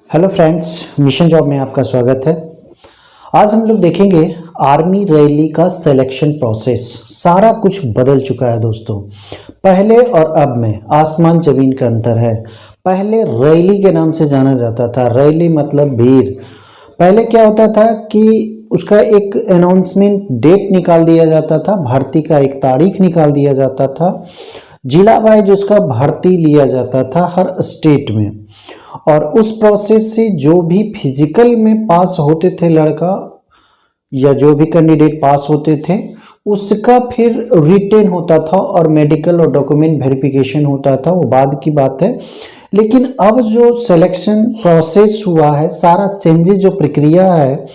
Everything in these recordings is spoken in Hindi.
हेलो फ्रेंड्स, मिशन जॉब में आपका स्वागत है। आज हम लोग देखेंगे आर्मी रैली का सिलेक्शन प्रोसेस। सारा कुछ बदल चुका है दोस्तों। पहले और अब में आसमान जमीन का अंतर है। पहले रैली के नाम से जाना जाता था। रैली मतलब भीड़। पहले क्या होता था कि उसका एक अनाउंसमेंट डेट निकाल दिया जाता था, भर्ती का एक तारीख निकाल दिया जाता था, जिला वाइज उसका भर्ती लिया जाता था हर स्टेट में। और उस प्रोसेस से जो भी फिजिकल में पास होते थे लड़का या जो भी कैंडिडेट पास होते थे उसका फिर रिटेन होता था और मेडिकल और डॉक्यूमेंट वेरिफिकेशन होता था। वो बाद की बात है। लेकिन अब जो सिलेक्शन प्रोसेस हुआ है, सारा चेंजेस जो प्रक्रिया है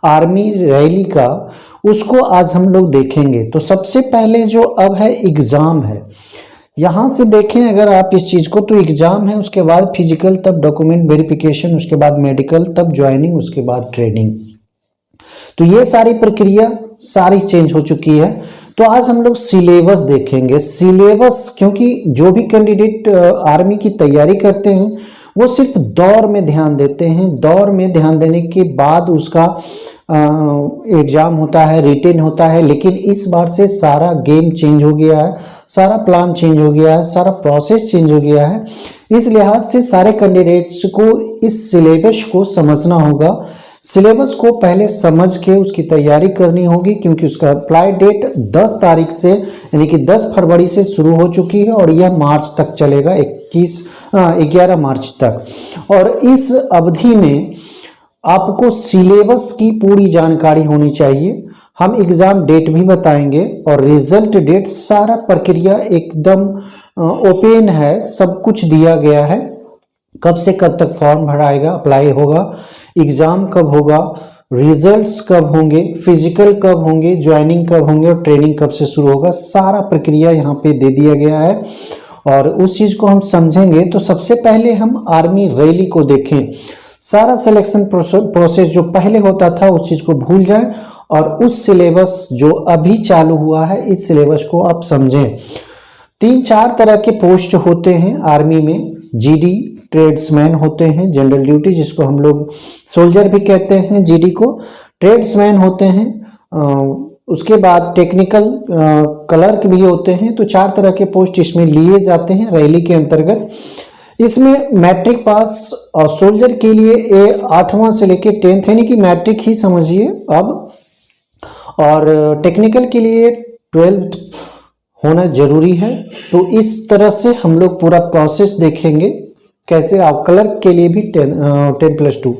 आर्मी रैली का, उसको आज हम लोग देखेंगे। तो सबसे पहले जो अब है एग्ज़ाम है। यहाँ से देखें अगर आप इस चीज़ को, तो एग्ज़ाम है, उसके बाद फिजिकल, तब डॉक्यूमेंट वेरिफिकेशन, उसके बाद मेडिकल, तब ज्वाइनिंग, उसके बाद ट्रेनिंग। तो ये सारी प्रक्रिया सारी चेंज हो चुकी है। तो आज हम लोग सिलेबस देखेंगे। सिलेबस, क्योंकि जो भी कैंडिडेट आर्मी की तैयारी करते हैं वो सिर्फ दौर में ध्यान देते हैं। दौर में ध्यान देने के बाद उसका एग्ज़ाम होता है, रिटेन होता है। लेकिन इस बार से सारा गेम चेंज हो गया है, सारा प्लान चेंज हो गया है, सारा प्रोसेस चेंज हो गया है। इस लिहाज से सारे कैंडिडेट्स को इस सिलेबस को समझना होगा। सिलेबस को पहले समझ के उसकी तैयारी करनी होगी, क्योंकि उसका अप्लाई डेट 10 तारीख से यानी कि 10 फरवरी से शुरू हो चुकी है और यह मार्च तक चलेगा, 11 मार्च तक। और इस अवधि में आपको सिलेबस की पूरी जानकारी होनी चाहिए। हम एग्ज़ाम डेट भी बताएंगे और रिजल्ट डेट, सारा प्रक्रिया एकदम ओपन है, सब कुछ दिया गया है। कब से कब तक फॉर्म भराएगा, अप्लाई होगा, एग्ज़ाम कब होगा, रिजल्ट्स कब होंगे, फिजिकल कब होंगे, ज्वाइनिंग कब होंगे और ट्रेनिंग कब से शुरू होगा, सारा प्रक्रिया यहाँ पे दे दिया गया है और उस चीज़ को हम समझेंगे। तो सबसे पहले हम आर्मी रैली को देखें। सारा सिलेक्शन प्रोसेस जो पहले होता था उस चीज़ को भूल जाएं और उस सिलेबस जो अभी चालू हुआ है इस सिलेबस को आप समझें। 3-4 तरह के पोस्ट होते हैं आर्मी में। जीडी ट्रेड्समैन होते हैं, जनरल ड्यूटी जिसको हम लोग सोल्जर भी कहते हैं, जीडी को ट्रेड्समैन होते हैं। उसके बाद टेक्निकल क्लर्क भी होते हैं। तो 4 तरह के पोस्ट इसमें लिए जाते हैं रैली के अंतर्गत। इसमें मैट्रिक पास और सोल्जर के लिए 8वां से लेके 10th यानी कि मैट्रिक ही समझिए अब, और टेक्निकल के लिए 12th होना जरूरी है। तो इस तरह से हम लोग पूरा प्रोसेस देखेंगे, कैसे आप क्लर्क के लिए भी 10+2।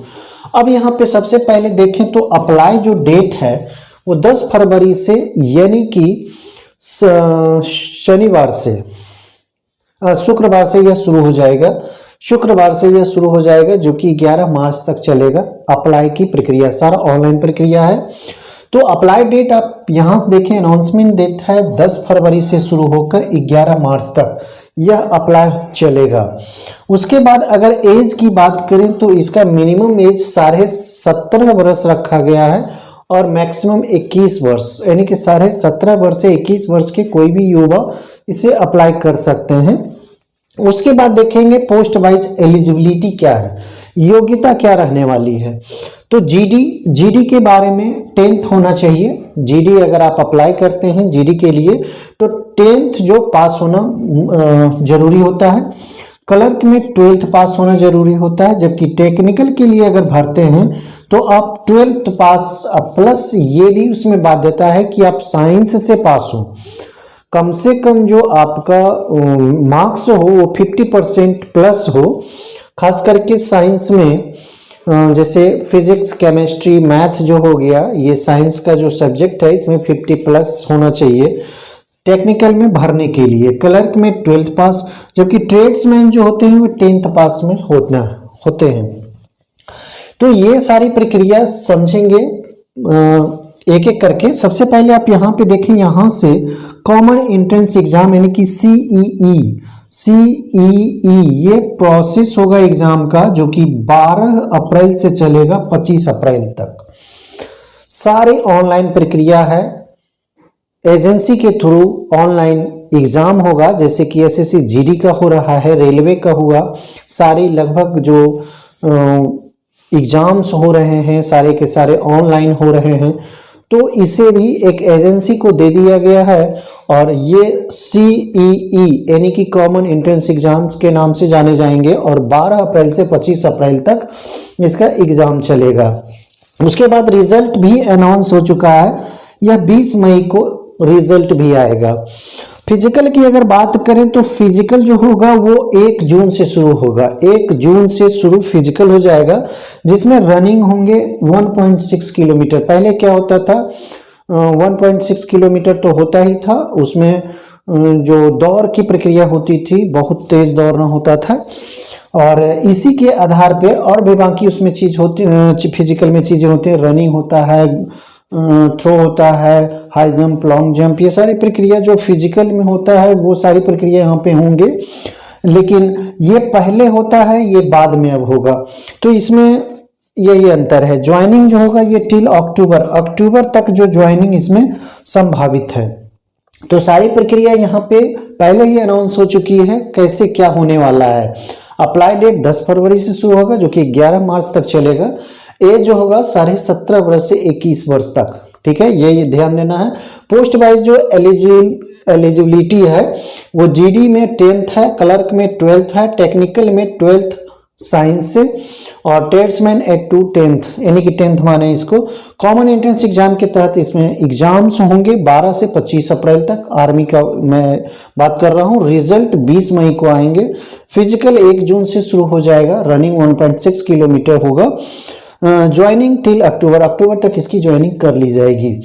अब यहाँ पे सबसे पहले देखें तो अप्लाई जो डेट है वो 10 फरवरी से यानी कि शनिवार से, शुक्रवार से यह शुरू हो जाएगा। शुक्रवार से यह शुरू हो जाएगा जो कि 11 मार्च तक चलेगा। अप्लाई की प्रक्रिया सारा ऑनलाइन प्रक्रिया है। तो अप्लाई डेट आप यहाँ से देखें, अनाउंसमेंट डेट है 10 फरवरी से शुरू होकर 11 मार्च तक यह अप्लाई चलेगा। उसके बाद अगर एज की बात करें तो इसका मिनिमम एज 17.5 वर्ष रखा गया है और मैक्सिमम 21 वर्ष, यानी कि 17.5 वर्ष से 21 वर्ष के कोई भी युवा इसे अप्लाई कर सकते हैं। उसके बाद देखेंगे पोस्ट वाइज एलिजिबिलिटी क्या है, योग्यता क्या रहने वाली है। तो जीडी के बारे में 10th होना चाहिए। जीडी अगर आप अप्लाई करते हैं जीडी के लिए तो 10th जो पास होना जरूरी होता है। क्लर्क में 12th पास होना जरूरी होता है, जबकि टेक्निकल के लिए अगर भरते हैं तो आप 12th पास प्लस ये भी उसमें बाध्यता है कि आप साइंस से पास हो। कम से कम जो आपका मार्क्स हो वो 50% प्लस हो। खास करके साइंस में जैसे फिजिक्स, केमिस्ट्री, मैथ जो हो गया, ये साइंस का जो सब्जेक्ट है इसमें 50+ होना चाहिए टेक्निकल में भरने के लिए। क्लर्क में 12th पास, जबकि ट्रेड्समैन जो होते हैं वो 10th पास में होते हैं। तो ये सारी प्रक्रिया समझेंगे एक एक करके। सबसे पहले आप यहाँ पे देखें, यहाँ से कॉमन एंट्रेंस एग्जाम यानी कि सीईई ये प्रोसेस होगा एग्जाम का, जो कि 12 अप्रैल से चलेगा 25 अप्रैल तक। सारे ऑनलाइन प्रक्रिया है, एजेंसी के थ्रू ऑनलाइन एग्जाम होगा, जैसे कि एसएससी जीडी का हो रहा है, रेलवे का हुआ। सारी लगभग जो एग्जाम्स हो रहे हैं, सारे के सारे ऑनलाइन हो रहे हैं, तो इसे भी एक एजेंसी को दे दिया गया है और ये CEE यानी कि कॉमन एंट्रेंस एग्जाम्स के नाम से जाने जाएंगे और 12 अप्रैल से 25 अप्रैल तक इसका एग्जाम चलेगा। उसके बाद रिजल्ट भी अनाउंस हो चुका है, यह 20 मई को रिजल्ट भी आएगा। फिजिकल की अगर बात करें तो फिजिकल जो होगा वो 1 जून से शुरू होगा, 1 जून से शुरू फिजिकल हो जाएगा, जिसमें रनिंग होंगे 1.6 किलोमीटर। पहले क्या होता था, 1.6 किलोमीटर तो होता ही था, उसमें जो दौड़ की प्रक्रिया होती थी बहुत तेज दौड़ना होता था और इसी के आधार पे और भी बाकी उसमें चीज होती, फिजिकल में चीजें होती है, रनिंग होता है, थ्रो होता है, हाई जंप, लॉन्ग जंप, ये सारी प्रक्रिया जो फिजिकल में होता है वो सारी प्रक्रिया यहाँ पे होंगे, लेकिन ये पहले होता है, ये बाद में अब होगा। तो इसमें यही अंतर है। ज्वाइनिंग जो होगा ये टिल अक्टूबर तक जो ज्वाइनिंग इसमें संभावित है। तो सारी प्रक्रिया यहाँ पे पहले ही अनाउंस हो चुकी है, कैसे क्या होने वाला है। अप्लाई डेट 10 फरवरी से शुरू होगा जो कि 11 मार्च तक चलेगा। एज जो होगा 17.5 वर्ष से 21 वर्ष तक, ठीक है, ये ध्यान देना है। पोस्ट वाइज जो एलिजिबिलिटी है वो GD में 10th है, क्लर्क में 12th है, टेक्निकल में 12th साइंस से और ट्रेड्समैन 8 to 10th यानी कि 10th माने इसको। कॉमन एंट्रेंस एग्जाम के तहत इसमें एग्जाम्स होंगे 12 से 25 अप्रैल तक, आर्मी का मैं बात कर रहा हूँ। रिजल्ट 20 मई को आएंगे। फिजिकल 1 जून से शुरू हो जाएगा, रनिंग 1.6 किलोमीटर होगा। ज्वाइनिंग टिल अक्टूबर तक इसकी ज्वाइनिंग कर ली जाएगी।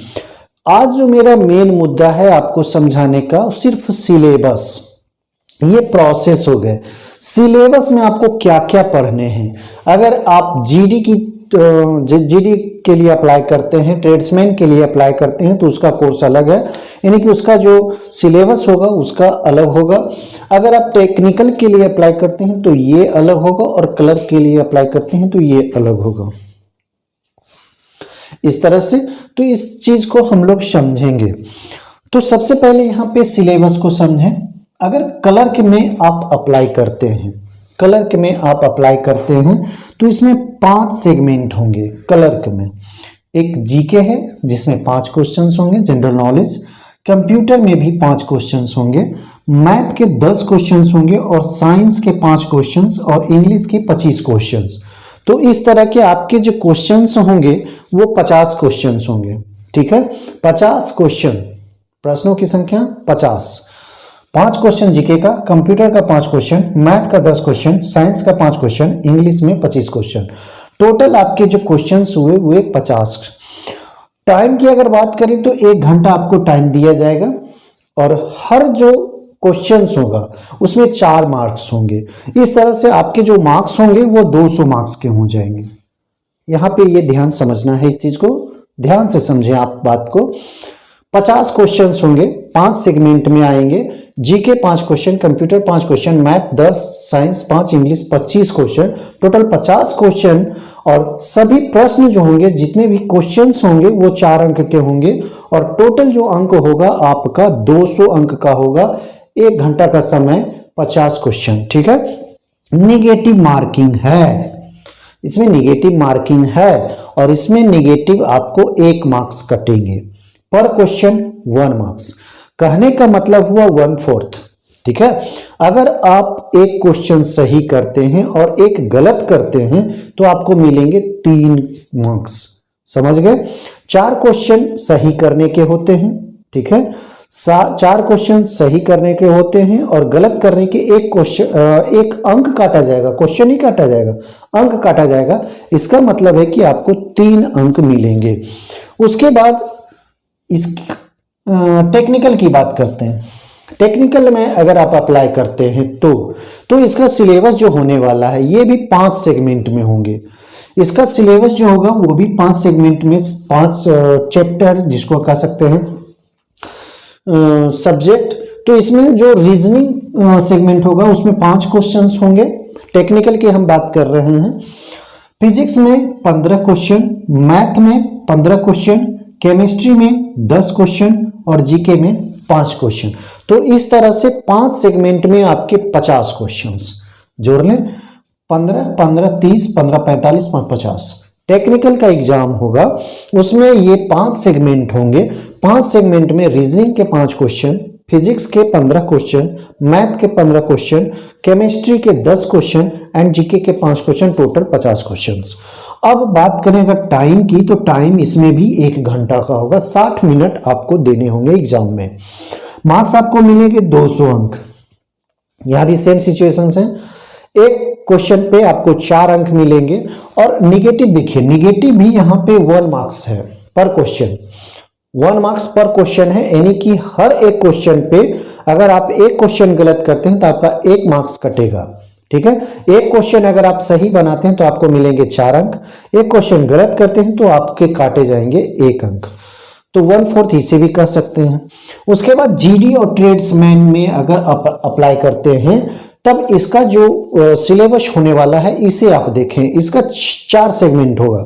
आज जो मेरा मेन मुद्दा है आपको समझाने का, सिर्फ सिलेबस, ये प्रोसेस हो गए। सिलेबस में आपको क्या क्या पढ़ने हैं। अगर आप GD के लिए अप्लाई करते हैं, ट्रेड्समैन के लिए अप्लाई करते हैं तो उसका कोर्स अलग है, यानी कि उसका जो सिलेबस होगा उसका अलग होगा। अगर आप टेक्निकल के लिए अप्लाई करते हैं तो ये अलग होगा और क्लर्क के लिए अप्लाई करते हैं तो ये अलग होगा, इस तरह से। तो इस चीज को हम लोग समझेंगे। तो सबसे पहले यहाँ पे सिलेबस को समझें। अगर क्लर्क में आप अप्लाई करते हैं, तो इसमें 5 सेगमेंट होंगे क्लर्क में। एक GK है जिसमें 5 क्वेश्चंस होंगे, जनरल नॉलेज। कंप्यूटर में भी 5 क्वेश्चंस होंगे, मैथ के 10 क्वेश्चंस होंगे और साइंस के 5 क्वेश्चंस और इंग्लिश के 25 क्वेश्चंस। तो इस तरह के आपके जो क्वेश्चंस होंगे वो 50 क्वेश्चंस होंगे, ठीक है। 50 क्वेश्चन, प्रश्नों की संख्या 50। 5 क्वेश्चन GK का, कंप्यूटर का 5 क्वेश्चन, मैथ का 10 क्वेश्चन, साइंस का 5 क्वेश्चन, इंग्लिश में 25 क्वेश्चन। टोटल आपके जो क्वेश्चंस हुए 50। टाइम की अगर बात करें तो 1 घंटा आपको टाइम दिया जाएगा और हर जो क्वेश्चंस होगा उसमें 4 मार्क्स होंगे। इस तरह से आपके जो मार्क्स होंगे वो 200 मार्क्स के हो जाएंगे। यहाँ पे ये ध्यान समझना है, इस चीज को ध्यान से समझें आप बात को। 50 क्वेश्चंस होंगे, 5 सेगमेंट में आएंगे। GK 5 question, computer 5 question, math 10, science 5, English 25 question, total 50 question. और सभी प्रश्न जो होंगे, जितने भी क्वेश्चंस होंगे वो 4 अंक के होंगे और टोटल जो अंक होगा आपका 200 अंक का होगा। 1 घंटा का समय, 50 क्वेश्चन, ठीक है। निगेटिव मार्किंग है, इसमें निगेटिव मार्किंग है और इसमें निगेटिव आपको 1 मार्क्स कटेंगे पर क्वेश्चन, 1 मार्क्स। कहने का मतलब हुआ 1/4, ठीक है। अगर आप एक क्वेश्चन सही करते हैं और एक गलत करते हैं तो आपको मिलेंगे 3 मार्क्स, समझ गए। 4 क्वेश्चन सही करने के होते हैं, ठीक है। 4 क्वेश्चन सही करने के होते हैं और गलत करने के 1 अंक काटा जाएगा, क्वेश्चन ही काटा जाएगा, अंक काटा जाएगा। इसका मतलब है कि आपको 3 अंक मिलेंगे। उसके बाद इस टेक्निकल की बात करते हैं। टेक्निकल में अगर आप अप्लाई करते हैं तो इसका सिलेबस जो होने वाला है ये भी 5 सेगमेंट में होंगे। इसका सिलेबस जो होगा वो भी 5 सेगमेंट में, 5 चैप्टर जिसको कह सकते हैं सब्जेक्ट। तो इसमें जो रीजनिंग सेगमेंट होगा उसमें 5 क्वेश्चंस होंगे। टेक्निकल की हम बात कर रहे हैं। फिजिक्स में 15 क्वेश्चन, मैथ में 15 क्वेश्चन, केमिस्ट्री में 10 क्वेश्चन और GK में 5 क्वेश्चन। तो इस तरह से 5 सेगमेंट में आपके 50 क्वेश्चंस जोड़ लें। 15, 15, 30, 15, 45, 50। टेक्निकल का एग्जाम होगा, उसमें ये 5 सेगमेंट होंगे। 5 सेगमेंट में रीजनिंग के 5 क्वेश्चन, फिजिक्स के 15 क्वेश्चन, मैथ के 15 क्वेश्चन, केमिस्ट्री के 10 क्वेश्चन एंड जीके के 5 क्वेश्चन, टोटल 50 क्वेश्चन। अब बात करें अगर टाइम की, तो टाइम इसमें भी 1 घंटा का होगा। 60 मिनट आपको देने होंगे एग्जाम में। मार्क्स आपको मिलेंगे 200 अंक। यहां भी सेम सिचुएशन है, एक क्वेश्चन पे आपको 4 अंक मिलेंगे। और निगेटिव देखिए, निगेटिव भी यहां पे 1 मार्क्स है पर क्वेश्चन, 1 मार्क्स पर क्वेश्चन है, यानी कि हर एक क्वेश्चन पे अगर आप एक क्वेश्चन गलत करते हैं तो आपका 1 मार्क्स कटेगा। ठीक है, एक क्वेश्चन अगर आप सही बनाते हैं तो आपको मिलेंगे 4 अंक, एक क्वेश्चन गलत करते हैं तो आपके काटे जाएंगे 1 अंक। तो 1/4 इसे भी कह सकते हैं। उसके बाद जीडी और ट्रेड्समैन में अगर आप अप्लाई करते हैं तब इसका जो सिलेबस होने वाला है इसे आप देखें। इसका 4 सेगमेंट होगा,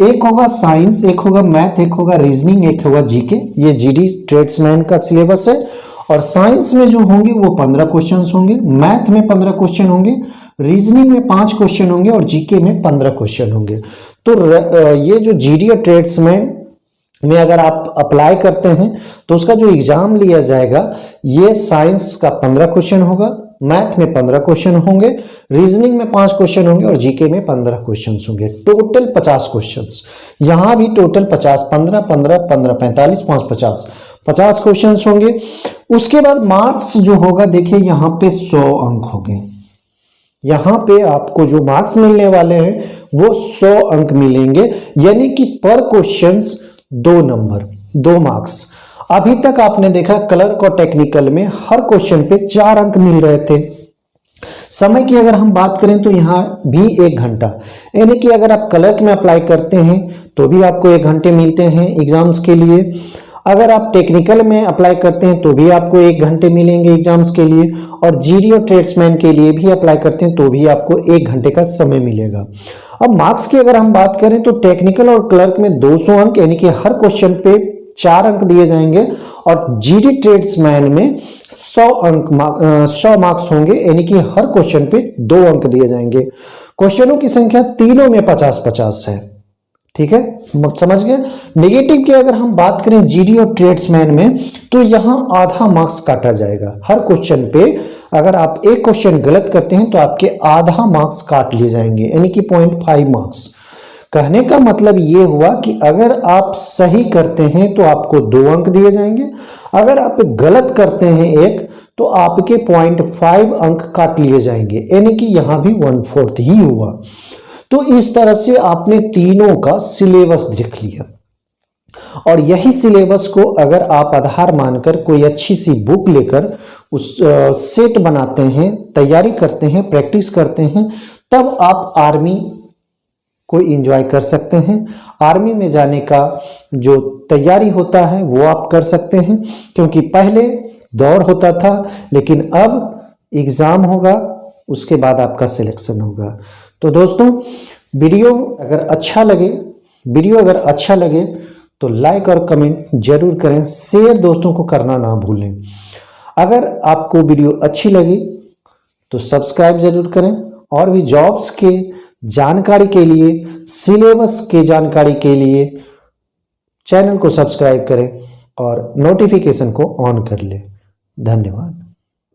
एक होगा साइंस, एक होगा मैथ, एक होगा रीजनिंग, एक होगा जीके। ये जीडी ट्रेड्समैन का सिलेबस है। और साइंस में जो होंगे वो 15 क्वेश्चन होंगे, मैथ में 15 क्वेश्चन होंगे, रीजनिंग में 5 क्वेश्चन होंगे और जीके में 15 क्वेश्चन होंगे। तो ये जो जीडी और ट्रेड्समैन में अगर आप अप्लाई करते हैं तो उसका जो एग्जाम लिया जाएगा, ये साइंस का 15 क्वेश्चन होगा, मैथ में 15 क्वेश्चन होंगे, रीजनिंग में 5 क्वेश्चन होंगे और जीके में 15 क्वेश्चन होंगे। Total 50 question. यहां भी टोटल 50, 15, 15, 15, 45, 5, 50 क्वेश्चन होंगे। उसके बाद मार्क्स जो होगा, देखिए यहां पे 100 अंक होंगे। यहां पे आपको जो मार्क्स मिलने वाले हैं वो 100 अंक मिलेंगे, यानी कि पर क्वेश्चन 2 नंबर, 2 मार्क्स। अभी तक आपने देखा क्लर्क और टेक्निकल में हर क्वेश्चन पे 4 अंक मिल रहे थे। समय की अगर हम बात करें तो यहां भी 1 घंटा, यानी कि अगर आप क्लर्क में अप्लाई करते हैं तो भी आपको 1 घंटे मिलते हैं एग्जाम्स के लिए। अगर आप टेक्निकल में अप्लाई करते हैं तो भी आपको 1 घंटे मिलेंगे एग्जाम्स के लिए। और जीडी और ट्रेड्समैन के लिए भी अप्लाई करते हैं तो भी आपको 1 घंटे का समय मिलेगा। अब मार्क्स की अगर हम बात करें तो टेक्निकल और क्लर्क में 200 अंक, यानी कि हर क्वेश्चन पे 4 अंक दिए जाएंगे। और जीडी ट्रेड्समैन में 100 मार्क्स होंगे, यानी कि हर क्वेश्चन पे 2 अंक दिए जाएंगे। क्वेश्चनों की संख्या तीनों में 50-50 है। ठीक है, समझ गए। नेगेटिव की अगर हम बात करें जीडी और ट्रेड्समैन में तो यहां आधा मार्क्स काटा जाएगा। हर क्वेश्चन पे अगर आप एक क्वेश्चन गलत करते हैं तो आपके आधा मार्क्स काट लिए जाएंगे, यानी कि 0.5 मार्क्स। कहने का मतलब ये हुआ कि अगर आप सही करते हैं तो आपको 2 अंक दिए जाएंगे, अगर आप गलत करते हैं एक तो आपके 0.5 अंक काट लिए जाएंगे, यानी कि यहां भी 1/4 ही हुआ। तो इस तरह से आपने तीनों का सिलेबस देख लिया। और यही सिलेबस को अगर आप आधार मानकर कोई अच्छी सी बुक लेकर उस सेट बनाते हैं, तैयारी करते हैं, प्रैक्टिस करते हैं, तब आप आर्मी को एंजॉय कर सकते हैं। आर्मी में जाने का जो तैयारी होता है वो आप कर सकते हैं, क्योंकि पहले दौड़ होता था लेकिन अब एग्जाम होगा, उसके बाद आपका सिलेक्शन होगा। तो दोस्तों वीडियो अगर अच्छा लगे तो लाइक और कमेंट जरूर करें, शेयर दोस्तों को करना ना भूलें। अगर आपको वीडियो अच्छी लगी तो सब्सक्राइब जरूर करें, और भी जॉब्स के जानकारी के लिए, सिलेबस के जानकारी के लिए चैनल को सब्सक्राइब करें और नोटिफिकेशन को ऑन कर लें। धन्यवाद।